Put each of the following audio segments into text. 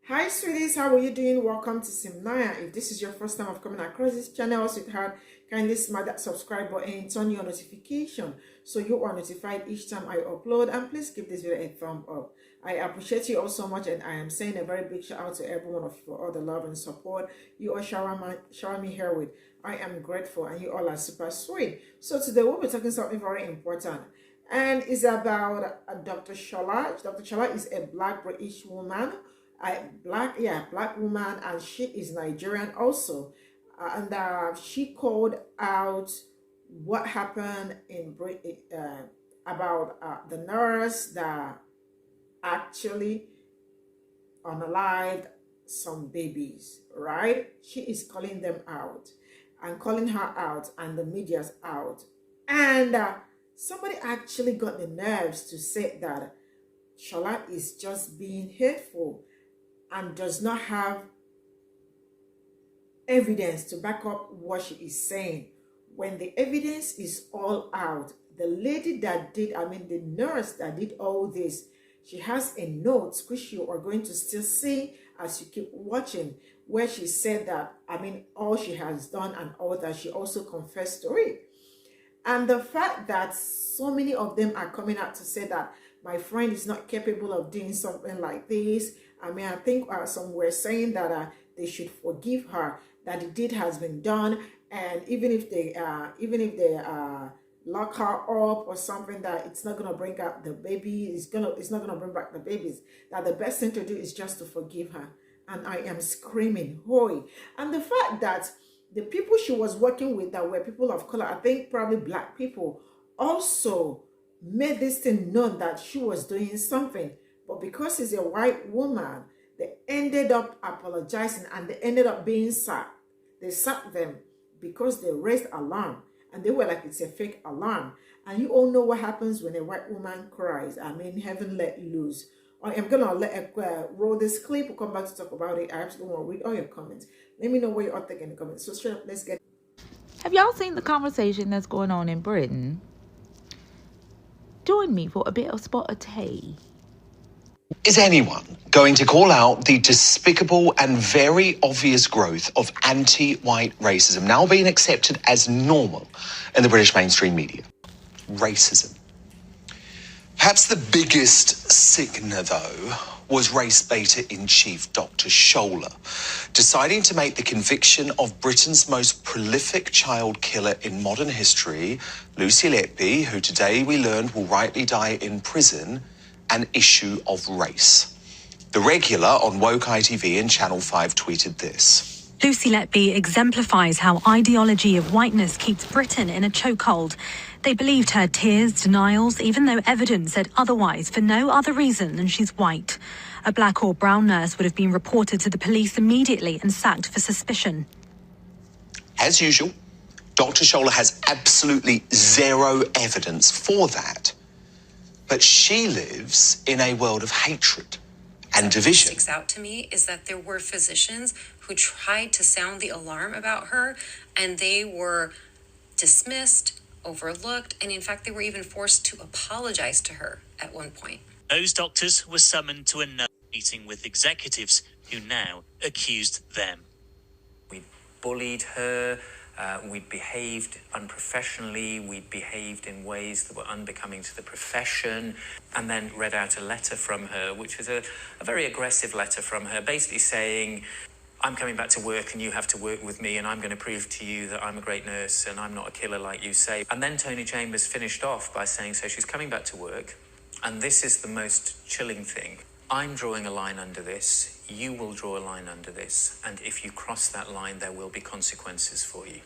Hi sweeties, how are you doing? Welcome to Cimnanya. If this is your first time of coming across this channel, sweetheart, kindly smash that subscribe button and turn your notification so you are notified each time I upload, and please give this video a thumb up. I appreciate you all so much, and I am saying a very big shout out to every one of you for all the love and support you all shower me here with. I am grateful, and you all are super sweet. So today we'll be talking something very important, and it's about Dr. Shola. Dr. Shola is a Black British woman, black woman, and she is Nigerian also. And she called out what happened in Britain about the nurse that actually unalived some babies, right? She is calling them out and calling her out, and the media's out. And somebody actually got the nerves to say that Shola is just being hateful and does not have evidence to back up what she is saying. When the evidence is all out, the lady that did, the nurse that did all this, she has a note which you are going to still see as you keep watching, where she said that, all she has done and all that, she also confessed to it. And the fact that so many of them are coming out to say that my friend is not capable of doing something like this. I think some were saying that they should forgive her, that the deed has been done, and even if they lock her up or something, that it's not gonna bring out the baby, it's not gonna bring back the babies. That the best thing to do is just to forgive her. And I am screaming, hoy! And the fact that the people she was working with that were people of color, I think probably Black people, also made this thing known that she was doing something. But because she's a white woman, they ended up apologizing and they ended up being sacked. They sacked them because they raised alarm, and they were like, it's a fake alarm. And you all know what happens when a white woman cries. Heaven let loose. I am gonna roll this clip. We'll come back to talk about it. I actually want to read all your comments. Let me know what you're thinking in the comments. So straight up, let's get. Have y'all seen the conversation that's going on in Britain? Join me for a bit of spot of tea. Is anyone going to call out the despicable and very obvious growth of anti-white racism now being accepted as normal in the British mainstream media? Racism. Perhaps the biggest sickener, though, was race beta-in-chief Dr. Shola, deciding to make the conviction of Britain's most prolific child killer in modern history, Lucy Letby, who today we learned will rightly die in prison, an issue of race. The regular on Woke.tv and Channel 5 tweeted this. Lucy Letby exemplifies how ideology of whiteness keeps Britain in a chokehold. They believed her tears, denials, even though evidence said otherwise, for no other reason than she's white. A black or brown nurse would have been reported to the police immediately and sacked for suspicion. As usual, Dr. Shola has absolutely zero evidence for that. But she lives in a world of hatred and division. What sticks out to me is that there were physicians who tried to sound the alarm about her, and they were dismissed, overlooked, and in fact, they were even forced to apologize to her at one point. Those doctors were summoned to another meeting with executives who now accused them. We bullied her. We'd behaved unprofessionally, we'd behaved in ways that were unbecoming to the profession, and then read out a letter from her, which was a very aggressive letter from her, basically saying, I'm coming back to work and you have to work with me, and I'm going to prove to you that I'm a great nurse and I'm not a killer like you say. And then Tony Chambers finished off by saying, so she's coming back to work, and this is the most chilling thing. I'm drawing a line under this, you will draw a line under this, and if you cross that line, there will be consequences for you.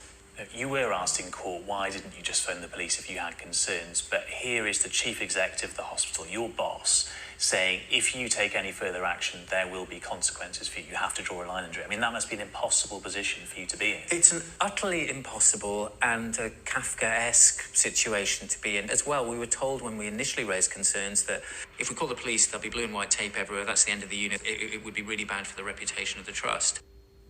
You were asked in court, why didn't you just phone the police if you had concerns? But here is the chief executive of the hospital, your boss, saying if you take any further action, there will be consequences for you. You have to draw a line under it. That must be an impossible position for you to be in. It's an utterly impossible and a Kafkaesque situation to be in. As well, we were told when we initially raised concerns that if we call the police, there'll be blue and white tape everywhere. That's the end of the unit. It would be really bad for the reputation of the trust.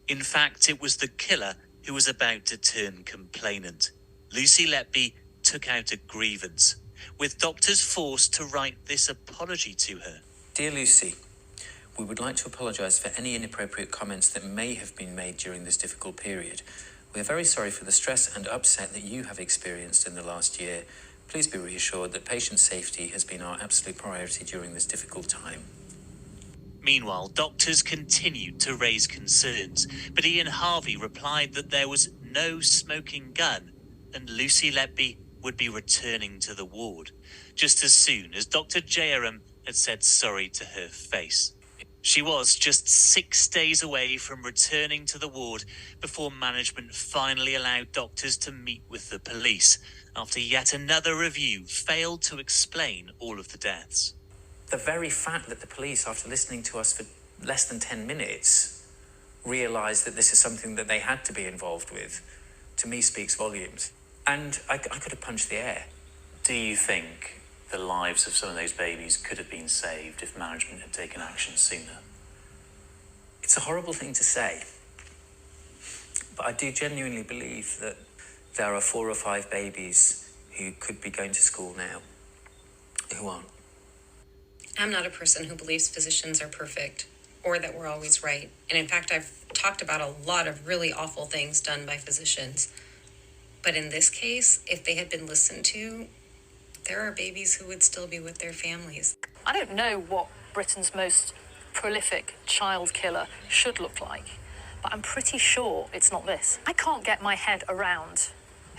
In fact, it was the killer who was about to turn complainant. Lucy Letby took out a grievance, with doctors forced to write this apology to her. Dear Lucy, We would like to apologise for any inappropriate comments that may have been made during this difficult period. We are very sorry for the stress and upset that you have experienced in the last year. Please be reassured that patient safety has been our absolute priority during this difficult time. Meanwhile, doctors continued to raise concerns, but Ian Harvey replied that there was no smoking gun and Lucy Letby would be returning to the ward, just as soon as Dr. Jayaram had said sorry to her face. She was just 6 days away from returning to the ward before management finally allowed doctors to meet with the police, after yet another review failed to explain all of the deaths. The very fact that the police, after listening to us for less than 10 minutes, realised that this is something that they had to be involved with, to me speaks volumes. And I could have punched the air. Do you think the lives of some of those babies could have been saved if management had taken action sooner? It's a horrible thing to say, but I do genuinely believe that there are 4 or 5 babies who could be going to school now who aren't. I'm not a person who believes physicians are perfect or that we're always right. And in fact, I've talked about a lot of really awful things done by physicians. But in this case, if they had been listened to, there are babies who would still be with their families. I don't know what Britain's most prolific child killer should look like, but I'm pretty sure it's not this. I can't get my head around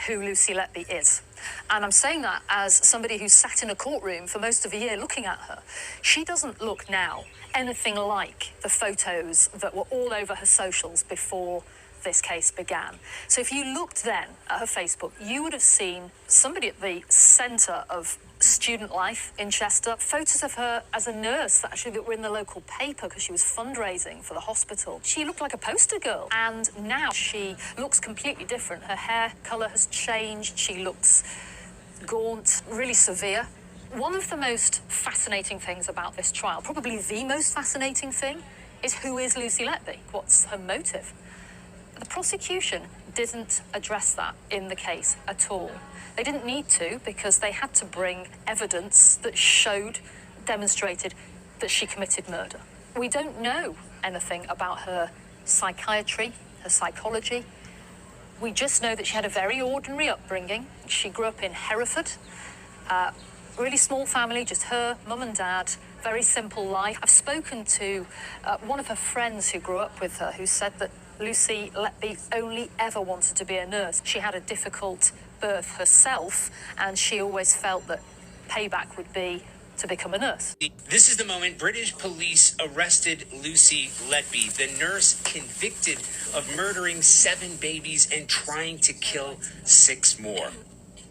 who Lucy Letby is. And I'm saying that as somebody who's sat in a courtroom for most of a year looking at her. She doesn't look now anything like the photos that were all over her socials before this case began. So if you looked then at her Facebook, you would have seen somebody at the centre of student life in Chester, photos of her as a nurse that were in the local paper because she was fundraising for the hospital. She looked like a poster girl, and now she looks completely different. Her hair colour has changed, she looks gaunt, really severe. One of the most fascinating things about this trial, probably the most fascinating thing, is who is Lucy Letby? What's her motive? The prosecution didn't address that in the case at all. They didn't need to because they had to bring evidence that demonstrated that she committed murder. We don't know anything about her psychiatry, her psychology. We just know that she had a very ordinary upbringing. She grew up in Hereford, really small family, just her, mum and dad, very simple life. I've spoken to one of her friends who grew up with her who said that Lucy Letby only ever wanted to be a nurse. She had a difficult birth herself, and she always felt that payback would be to become a nurse. This is the moment British police arrested Lucy Letby, the nurse convicted of murdering 7 babies and trying to kill 6 more.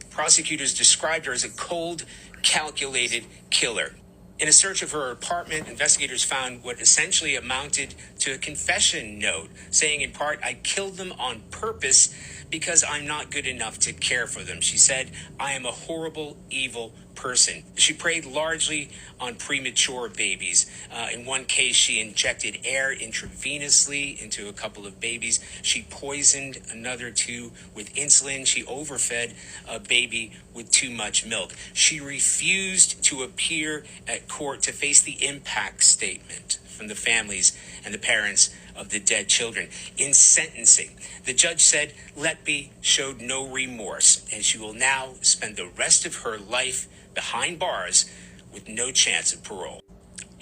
Prosecutors described her as a cold, calculated killer. In a search of her apartment, investigators found what essentially amounted to a confession note, saying in part, "I killed them on purpose because I'm not good enough to care for them." She said, "I am a horrible, evil person." She preyed largely on premature babies. In one case, she injected air intravenously into a couple of babies. She poisoned another 2 with insulin. She overfed a baby with too much milk. She refused to appear at court to face the impact statement from the families and the parents of the dead children. In sentencing, the judge said Letby showed no remorse, and she will now spend the rest of her life behind bars with no chance of parole.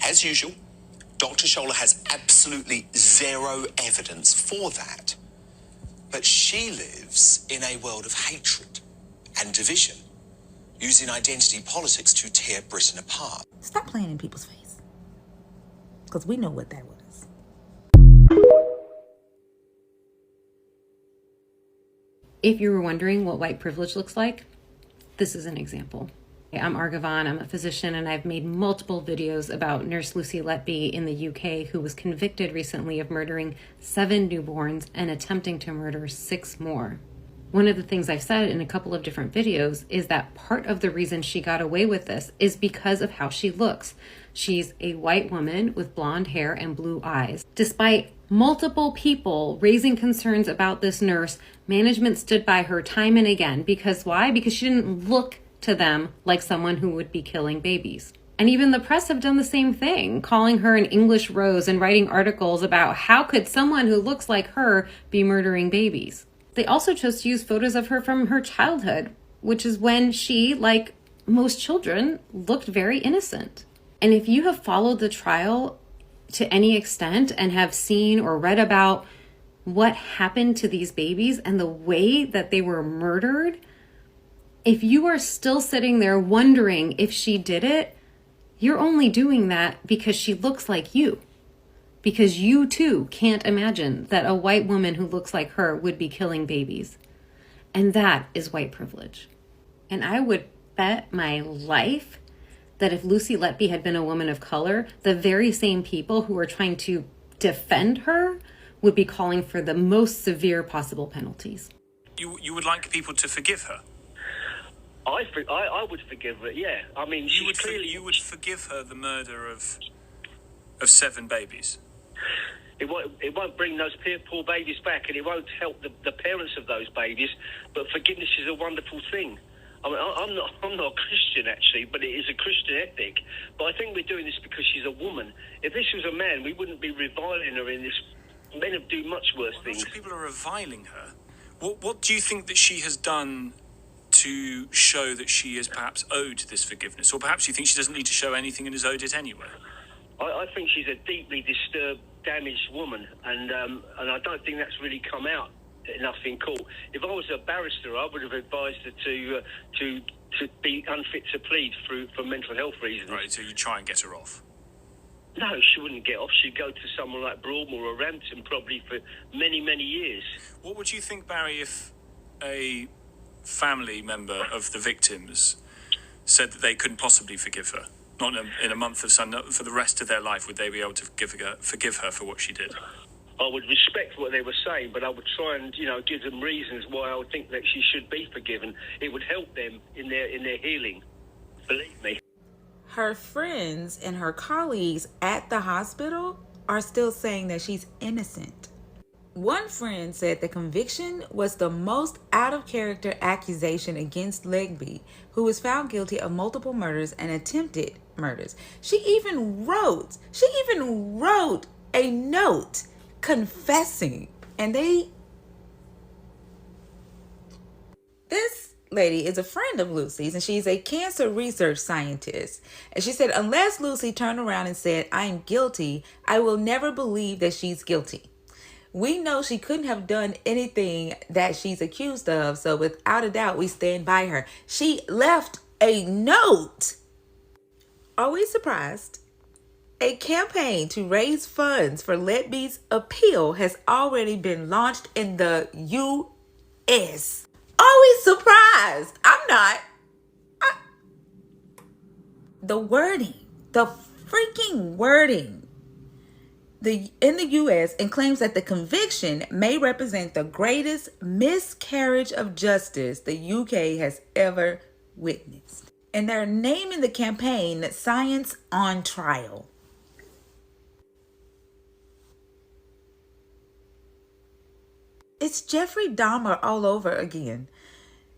As usual, Dr. Scholler has absolutely zero evidence for that. But she lives in a world of hatred and division, using identity politics to tear Britain apart. Stop playing in people's face. Because we know what that was. If you were wondering what white privilege looks like, this is an example. I'm Argavan, I'm a physician, and I've made multiple videos about Nurse Lucy Letby in the UK, who was convicted recently of murdering 7 newborns and attempting to murder 6 more. One of the things I've said in a couple of different videos is that part of the reason she got away with this is because of how she looks. She's a white woman with blonde hair and blue eyes. Despite multiple people raising concerns about this nurse, management stood by her time and again. Because why? Because she didn't look to them like someone who would be killing babies. And even the press have done the same thing, calling her an English rose and writing articles about how could someone who looks like her be murdering babies. They also chose to use photos of her from her childhood, which is when she, like most children, looked very innocent. And if you have followed the trial to any extent and have seen or read about what happened to these babies and the way that they were murdered, if you are still sitting there wondering if she did it, you're only doing that because she looks like you. Because you too can't imagine that a white woman who looks like her would be killing babies. And that is white privilege. And I would bet my life that if Lucy Letby had been a woman of color, the very same people who are trying to defend her would be calling for the most severe possible penalties. You would like people to forgive her? I would forgive her, yeah. I mean, you would forgive her the murder of 7 babies? It won't bring those poor babies back, and it won't help the parents of those babies, but forgiveness is a wonderful thing. I mean, I'm not a Christian, actually, but it is a Christian ethic. But I think we're doing this because she's a woman. If this was a man, we wouldn't be reviling her in this. Men have do much worse things. Sure people are reviling her. What do you think that she has done to show that she is perhaps owed this forgiveness? Or perhaps you think she doesn't need to show anything and is owed it anyway? I think she's a deeply disturbed, damaged woman, and I don't think that's really come out enough in court. If I was a barrister, I would have advised her to be unfit to plead for mental health reasons. Right, so you try and get her off? No, she wouldn't get off. She'd go to someone like Broadmoor or Rampton probably for many, many years. What would you think, Barry, if a family member of the victims said that they couldn't possibly forgive her? Not in a month of sun, for the rest of their life, would they be able to forgive her for what she did? I would respect what they were saying, but I would try and, give them reasons why I would think that she should be forgiven. It would help them in their healing. Believe me. Her friends and her colleagues at the hospital are still saying that she's innocent. One friend said the conviction was the most out-of-character accusation against Letby, who was found guilty of multiple murders and attempted murders. She even wrote a note confessing, and this lady is a friend of Lucy's, and she's a cancer research scientist. And she said, unless Lucy turned around and said, I'm guilty, I will never believe that she's guilty. We know she couldn't have done anything that she's accused of, so without a doubt, we stand by her. She left a note. Are we surprised? A campaign to raise funds for Letby's appeal has already been launched in the U.S. Are we surprised? I'm not. The wording, the freaking wording in the U.S. and claims that the conviction may represent the greatest miscarriage of justice the U.K. has ever witnessed. And they're naming the campaign Science on Trial. It's Jeffrey Dahmer all over again.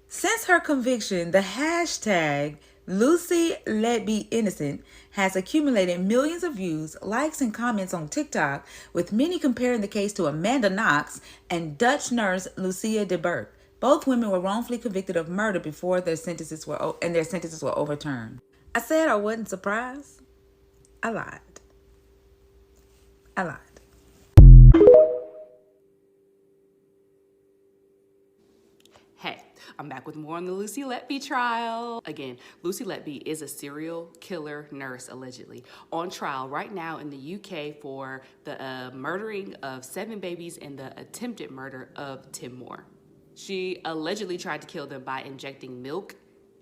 Since her conviction, the hashtag Lucy Letby Innocent has accumulated millions of views, likes, and comments on TikTok, with many comparing the case to Amanda Knox and Dutch nurse Lucia de Burke. Both women were wrongfully convicted of murder before their sentences were overturned. I said I wasn't surprised. I lied. Hey, I'm back with more on the Lucy Letby trial. Again, Lucy Letby is a serial killer nurse, allegedly, on trial right now in the UK for the murdering of 7 babies and the attempted murder of Tim Moore. She allegedly tried to kill them by injecting milk,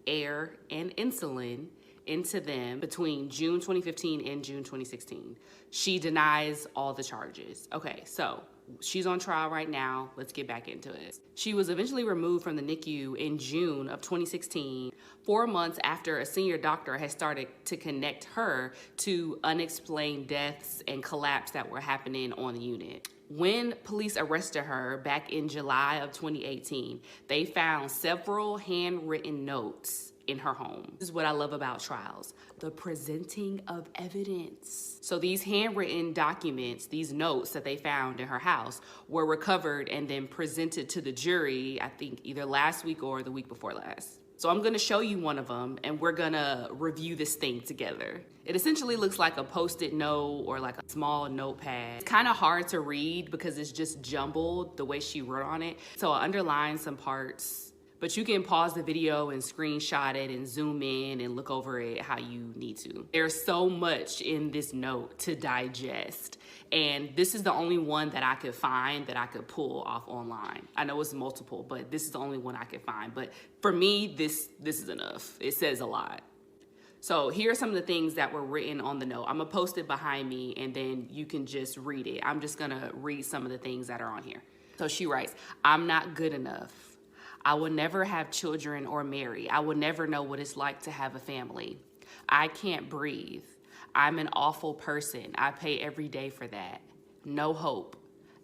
air, and insulin into them between June 2015 and June 2016. She denies all the charges. Okay, so she's on trial right now. Let's get back into it. She was eventually removed from the NICU in June of 2016, 4 months after a senior doctor had started to connect her to unexplained deaths and collapse that were happening on the unit. When police arrested her back in July of 2018, they found several handwritten notes in her home. This is what I love about trials, the presenting of evidence. So these handwritten documents, these notes that they found in her house were recovered and then presented to the jury, I think either last week or the week before last. So I'm gonna show you one of them and we're gonna review this thing together. It essentially looks like a Post-it note or like a small notepad. It's kind of hard to read because it's just jumbled the way she wrote on it. So I underlined some parts, but you can pause the video and screenshot it and zoom in and look over it how you need to. There's so much in this note to digest. And this is the only one that I could find that I could pull off online. I know it's multiple, but this is the only one I could find. But for me, this is enough. It says a lot. So here are some of the things that were written on the note. I'm gonna post it behind me and then you can just read it. I'm just gonna read some of the things that are on here. So she writes, I'm not good enough. I will never have children or marry. I will never know what it's like to have a family. I can't breathe. I'm an awful person. I pay every day for that. No hope.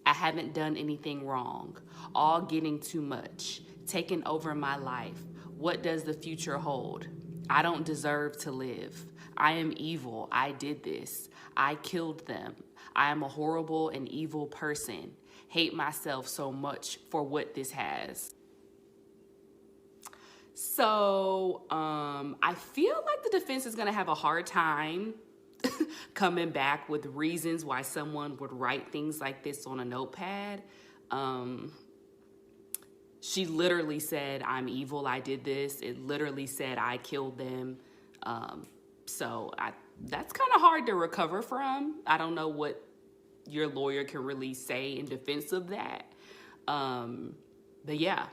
I haven't done anything wrong. All getting too much. Taking over my life. What does the future hold? I don't deserve to live. I am evil. I did this. I killed them. I am a horrible and evil person. Hate myself so much for what this has. So I feel like the defense is going to have a hard time coming back with reasons why someone would write things like this on a notepad. She literally said, I'm evil, I did this. It literally said, I killed them. That's kind of hard to recover from. I don't know what your lawyer can really say in defense of that. But yeah.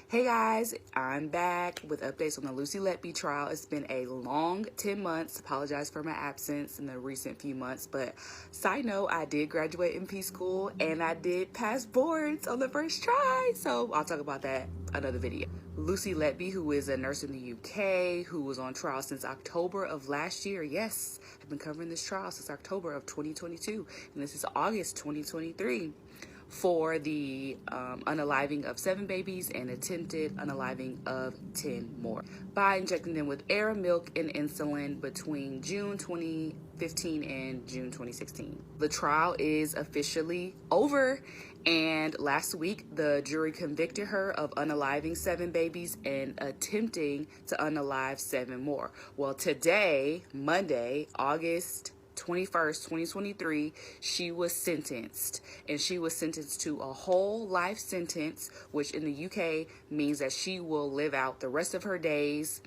Hey guys, I'm back with updates on the Lucy Letby trial. It's been a long 10 months. Apologize for my absence in the recent few months, but side note, I did graduate in P school and I did pass boards on the first try. So I'll talk about that another video. Lucy Letby, who is a nurse in the UK, who was on trial since October of last year. Yes, I've been covering this trial since October of 2022, and this is August 2023. For the unaliving of 7 babies and attempted unaliving of 10 more by injecting them with air, milk, and insulin between June 2015 and June 2016. The trial is officially over, and last week the jury convicted her of unaliving 7 babies and attempting to unalive 7 more. Well, today, Monday, August 21st, 2023, she was sentenced, and she was sentenced to a whole life sentence, which in the UK means that she will live out the rest of her days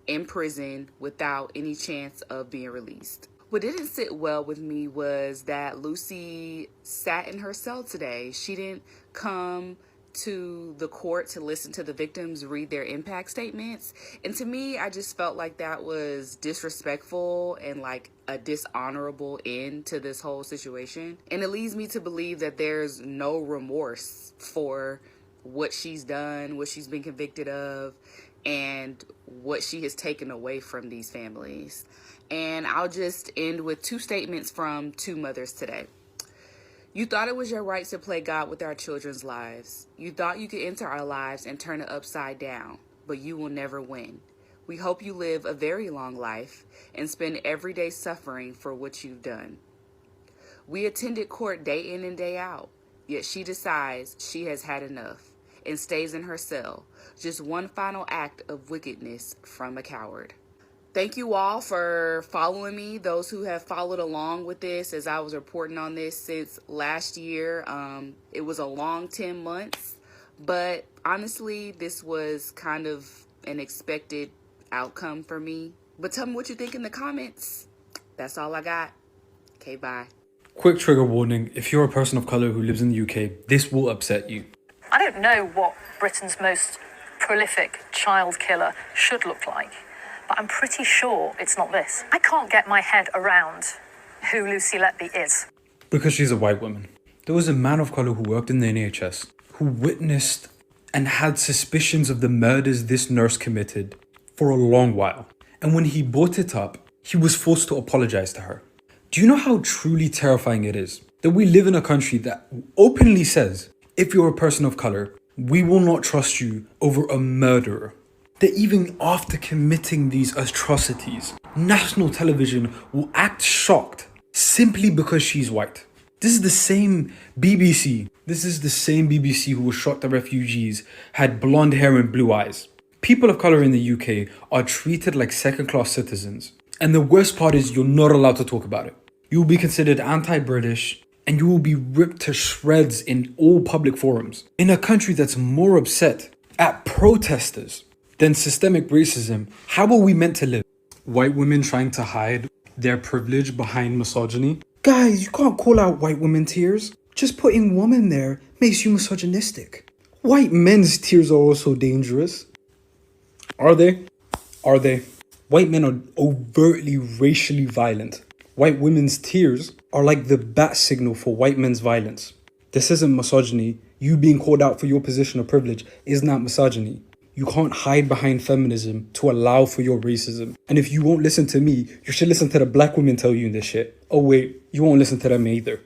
in prison without any chance of being released. What didn't sit well with me was that Lucy sat in her cell today. She didn't come to the court to listen to the victims read their impact statements. And to me, I just felt like that was disrespectful and like a dishonorable end to this whole situation. And it leads me to believe that there's no remorse for what she's done, what she's been convicted of, and what she has taken away from these families. And I'll just end with 2 statements from 2 mothers today. You thought it was your right to play God with our children's lives. You thought you could enter our lives and turn it upside down, but you will never win. We hope you live a very long life and spend every day suffering for what you've done. We attended court day in and day out, yet she decides she has had enough and stays in her cell. Just one final act of wickedness from a coward. Thank you all for following me, those who have followed along with this as I was reporting on this since last year. It was a long 10 months, but honestly, this was kind of an expected outcome for me. But tell me what you think in the comments. That's all I got. Okay, bye. Quick trigger warning, if you're a person of colour who lives in the UK, this will upset you. I don't know what Britain's most prolific child killer should look like, but I'm pretty sure it's not this. I can't get my head around who Lucy Letby is. Because she's a white woman. There was a man of colour who worked in the NHS, who witnessed and had suspicions of the murders this nurse committed for a long while. And when he brought it up, he was forced to apologise to her. Do you know how truly terrifying it is that we live in a country that openly says, if you're a person of colour, We will not trust you over a murderer. That even after committing these atrocities, national television will act shocked simply because she's white. This is the same BBC. This is the same BBC who was shocked that refugees had blonde hair and blue eyes. People of colour in the UK are treated like second-class citizens. And the worst part is you're not allowed to talk about it. You will be considered anti-British and you will be ripped to shreds in all public forums. In a country that's more upset at protesters than systemic racism, how are we meant to live? White women trying to hide their privilege behind misogyny? Guys, you can't call out white women tears. Just putting woman there makes you misogynistic. White men's tears are also dangerous. Are they? Are they? White men are overtly racially violent. White women's tears are like the bat signal for white men's violence. This isn't misogyny. You being called out for your position of privilege is not misogyny. You can't hide behind feminism to allow for your racism. And if you won't listen to me, you should listen to the black women tell you this shit. Oh wait, you won't listen to them either.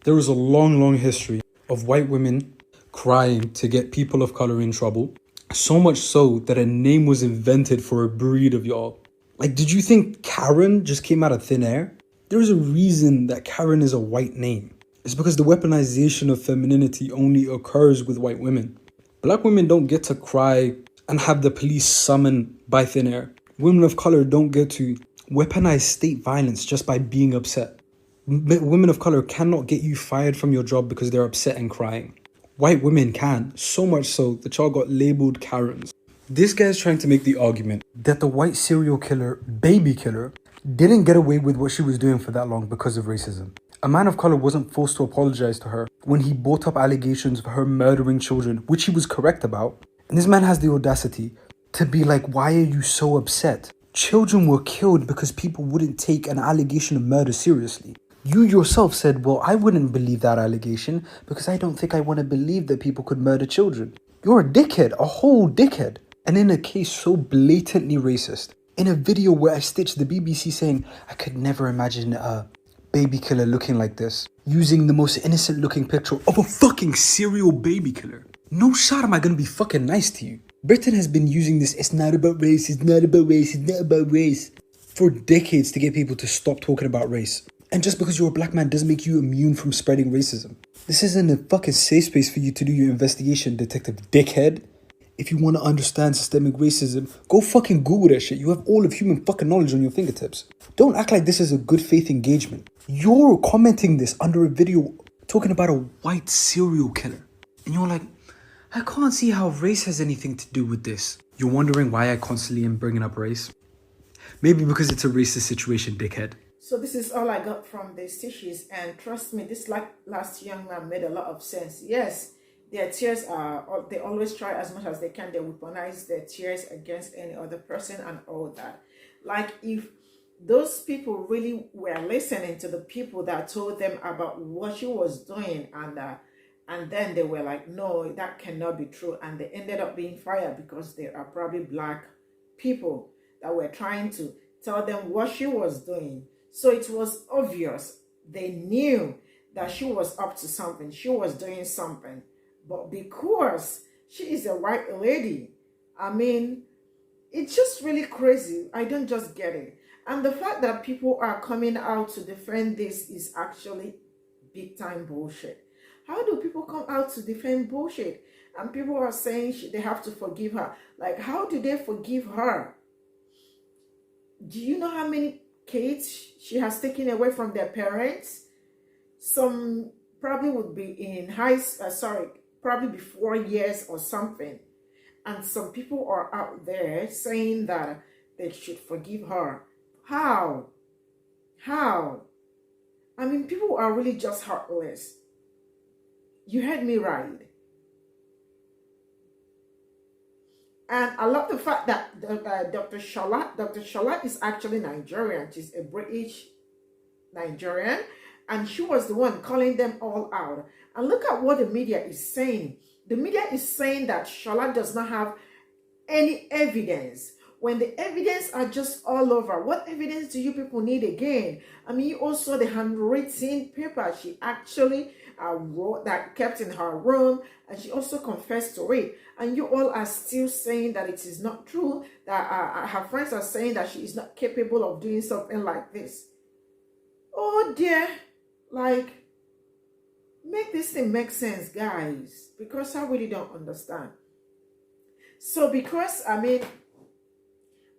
There is a long history of white women crying to get people of color in trouble. So much so that a name was invented for a breed of y'all. Like, did you think Karen just came out of thin air? There is a reason that Karen is a white name. It's because the weaponization of femininity only occurs with white women. Black women don't get to cry and have the police summoned by thin air. Women of color don't get to weaponize state violence just by being upset. Women of color cannot get you fired from your job because they're upset and crying. White women can, so much so that y'all got labeled Karens. This guy's trying to make the argument that the white serial killer, baby killer, didn't get away with what she was doing for that long because of racism. A man of color wasn't forced to apologize to her when he brought up allegations of her murdering children, which he was correct about. And this man has the audacity to be like, why are you so upset? Children were killed because people wouldn't take an allegation of murder seriously. You yourself said, well, I wouldn't believe that allegation because I don't think I want to believe that people could murder children. You're a dickhead, a whole dickhead. And in a case so blatantly racist, in a video where I stitched the BBC saying, I could never imagine a baby killer looking like this, using the most innocent looking picture of a fucking serial baby killer. No shot am I gonna be fucking nice to you. Britain has been using this, it's not about race, it's not about race, it's not about race, for decades to get people to stop talking about race. And just because you're a black man doesn't make you immune from spreading racism. This isn't a fucking safe space for you to do your investigation, detective dickhead. If you want to understand systemic racism, go fucking Google that shit. You have all of human fucking knowledge on your fingertips. Don't act like this is a good faith engagement. You're commenting this under a video talking about a white serial killer. And you're like, I can't see how race has anything to do with this. You're wondering why I constantly am bringing up race? Maybe because it's a racist situation, dickhead. So this is all I got from the stitches, and trust me, this last young man made a lot of sense. Yes, their tears are, they always try as much as they can, they weaponize their tears against any other person and all that. Like, if those people really were listening to the people that told them about what she was doing, and then they were like, no, that cannot be true, and they ended up being fired because they are probably black people that were trying to tell them what she was doing. So it was obvious. They knew that she was up to something. She was doing something. But because she is a white lady, I mean, it's just really crazy. I don't just get it. And the fact that people are coming out to defend this is actually big time bullshit. How do people come out to defend bullshit? And people are saying they have to forgive her. Like, how do they forgive her? Do you know how many kids she has taken away from their parents? Some probably would be in probably be 4 years or something. And some people are out there saying that they should forgive her. How? How? I mean, people are really just heartless. You heard me right. And I love the fact that Dr. Shola is actually Nigerian. She's a British Nigerian. And she was the one calling them all out. And look at what the media is saying. The media is saying that Shola does not have any evidence. when the evidence are just all over? What evidence do you people need again? I mean, you also the handwritten paper she actually wrote, that kept in her room, and she also confessed to it, and you all are still saying that it is not true, that her friends are saying that she is not capable of doing something like this. Oh dear, like, make this thing make sense, guys, because I really don't understand. So because, I mean,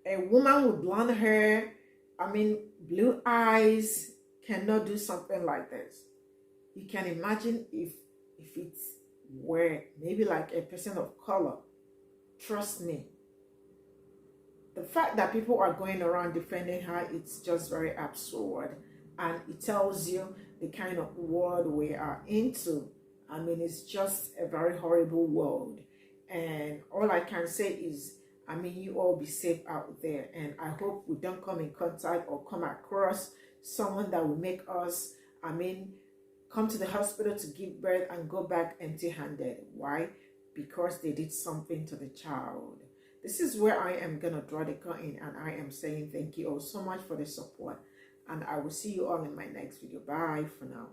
a woman with blonde hair, I mean, blue eyes, cannot do something like this. You can imagine if it were maybe like a person of color. Trust me. The fact that people are going around defending her, it's just very absurd. And it tells you the kind of world we are into. I mean, it's just a very horrible world. And all I can say is, I mean, you all be safe out there. And I hope we don't come in contact or come across someone that will make us, I mean, come to the hospital to give birth and go back empty-handed. Why? Because they did something to the child. This is where I am going to draw the curtain, and I am saying thank you all so much for the support. And I will see you all in my next video. Bye for now.